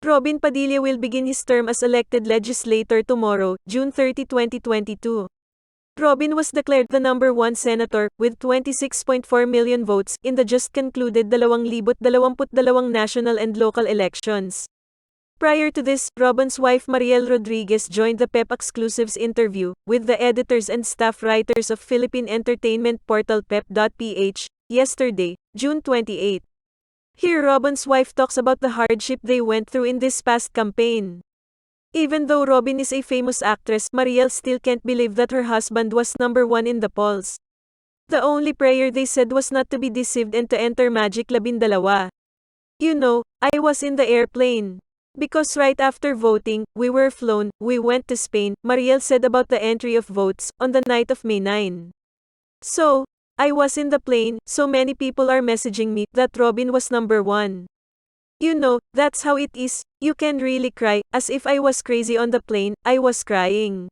Robin Padilla will begin his term as elected legislator tomorrow, June 30, 2022. Robin was declared the number 1 senator, with 26.4 million votes, in the just concluded 2022 national and local elections. Prior to this, Robin's wife Mariel Rodriguez joined the PEP Exclusives interview, with the editors and staff writers of Philippine entertainment portal pep.ph, yesterday, June 28. Here Robin's wife talks about the hardship they went through in this past campaign. Even though Robin is a famous actress, Mariel still can't believe that her husband was number 1 in the polls. The only prayer they said was not to be deceived and to enter Magic 12. You know, I was in the airplane. Because right after voting, we were flown, we went to Spain, Mariel said about the entry of votes, on the night of May 9. So, I was in the plane, so many people are messaging me that Robin was number 1. You know, that's how it is, you can really cry, as if I was crazy on the plane, I was crying.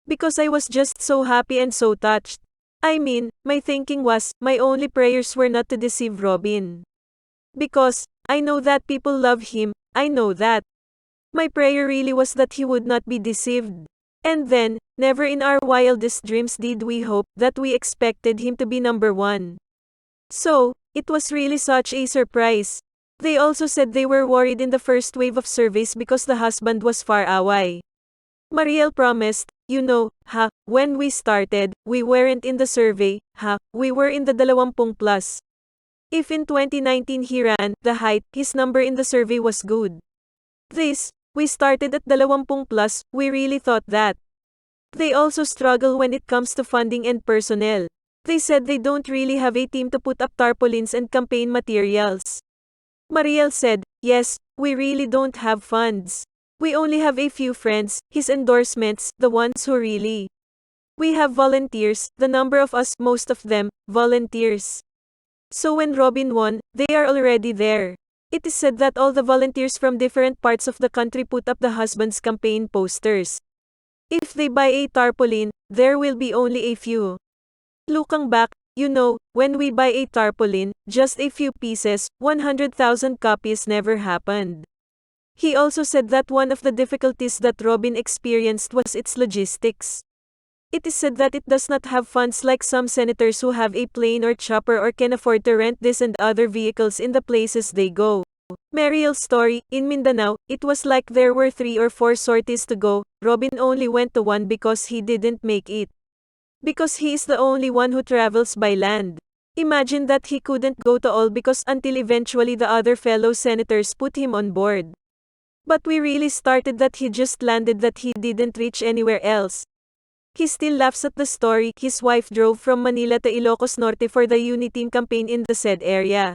Because I was just so happy and so touched. I mean, my thinking was, my only prayers were not to deceive Robin. Because, I know that people love him, I know that. My prayer really was that he would not be deceived. And then, never in our wildest dreams did we hope that we expected him to be number 1. So, it was really such a surprise. They also said they were worried in the first wave of surveys because the husband was far away. Mariel promised, you know, when we started, we weren't in the survey, we were in the 20 plus. If in 2019 he ran the height, his number in the survey was good. We started at 20 plus, we really thought that. They also struggle when it comes to funding and personnel. They said they don't really have a team to put up tarpaulins and campaign materials. Mariel said, yes, we really don't have funds. We only have a few friends, his endorsements, the ones who really. We have volunteers, the number of us, most of them, volunteers. So when Robin won, they are already there. It is said that all the volunteers from different parts of the country put up the husband's campaign posters. If they buy a tarpaulin, there will be only a few. Looking back, you know, when we buy a tarpaulin, just a few pieces, 100,000 copies never happened. He also said that one of the difficulties that Robin experienced was its logistics. It is said that it does not have funds like some senators who have a plane or chopper or can afford to rent this and other vehicles in the places they go. Mariel's story, in Mindanao, it was like there were 3 or 4 sorties to go, Robin only went to one because he didn't make it. Because he is the only one who travels by land. Imagine that he couldn't go to all because until eventually the other fellow senators put him on board. But we really started that he just landed that he didn't reach anywhere else. He still laughs at the story. His wife drove from Manila to Ilocos Norte for the UniTeam campaign in the said area.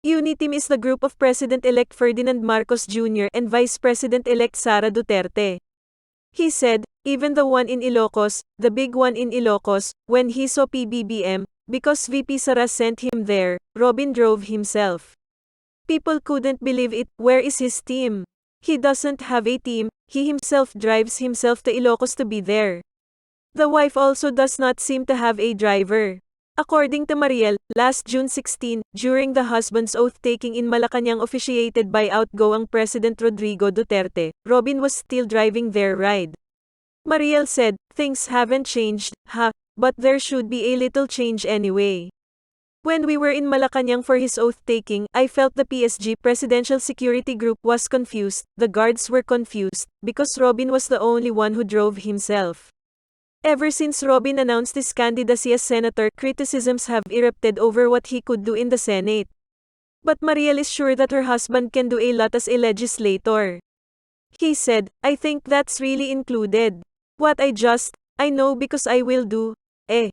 UniTeam is the group of President-elect Ferdinand Marcos Jr. and Vice President-elect Sara Duterte. He said, even the one in Ilocos, the big one in Ilocos, when he saw PBBM, because VP Sara sent him there, Robin drove himself. People couldn't believe it. Where is his team? He doesn't have a team, he himself drives himself to Ilocos to be there. The wife also does not seem to have a driver. According to Mariel, last June 16, during the husband's oath-taking in Malacanang officiated by outgoing President Rodrigo Duterte, Robin was still driving their ride. Mariel said, things haven't changed, but there should be a little change anyway. When we were in Malacanang for his oath-taking, I felt the PSG Presidential Security Group was confused, the guards were confused, because Robin was the only one who drove himself. Ever since Robin announced his candidacy as senator, criticisms have erupted over what he could do in the Senate. But Mariel is sure that her husband can do a lot as a legislator. He said, I think that's really included. What I know because I will do. I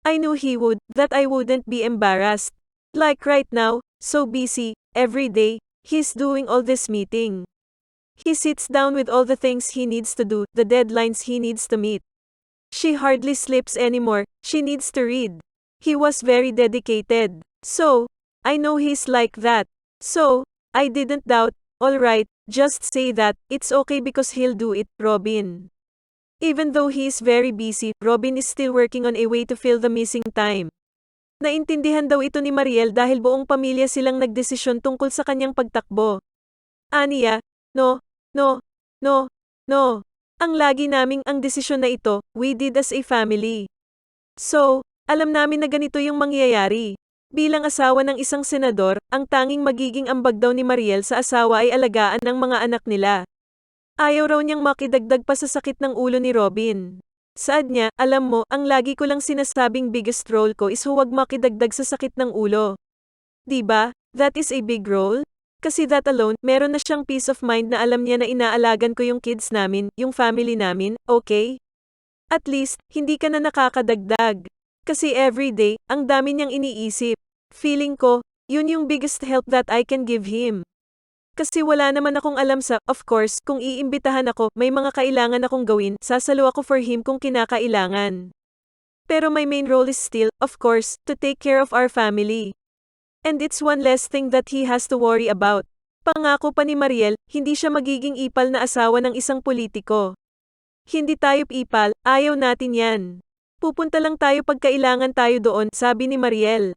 knew he would, that I wouldn't be embarrassed. Like right now, so busy, every day, he's doing all this meeting. He sits down with all the things he needs to do, the deadlines he needs to meet. She hardly sleeps anymore, she needs to read. He was very dedicated. So, I know he's like that. So, I didn't doubt, alright, just say that, it's okay because he'll do it, Robin. Even though he is very busy, Robin is still working on a way to fill the missing time. Naintindihan daw ito ni Mariel dahil buong pamilya silang nagdesisyon tungkol sa kanyang pagtakbo. Aniya, No, no, no, no. Ang lagi naming ang desisyon na ito, we did as a family. So, alam namin na ganito yung mangyayari. Bilang asawa ng isang senador, ang tanging magiging ambag daw ni Mariel sa asawa ay alagaan ng mga anak nila. Ayaw raw niyang makidagdag pa sa sakit ng ulo ni Robin. Saad niya, alam mo, ang lagi ko lang sinasabing biggest role ko is huwag makidagdag sa sakit ng ulo. 'Di ba? That is a big role. Kasi that alone, meron na siyang peace of mind na alam niya na inaalagan ko yung kids namin, yung family namin, okay? At least, hindi ka na nakakadagdag. Kasi everyday, ang dami niyang iniisip. Feeling ko, yun yung biggest help that I can give him. Kasi wala naman akong alam sa, of course, kung iimbitahan ako, may mga kailangan akong gawin, sasalo ako for him kung kinakailangan. Pero my main role is still, of course, to take care of our family. And it's one less thing that he has to worry about. Pangako pa ni Mariel, hindi siya magiging ipal na asawa ng isang politiko. Hindi tayo ipal, ayaw natin yan. Pupunta lang tayo pag kailangan tayo doon, sabi ni Mariel.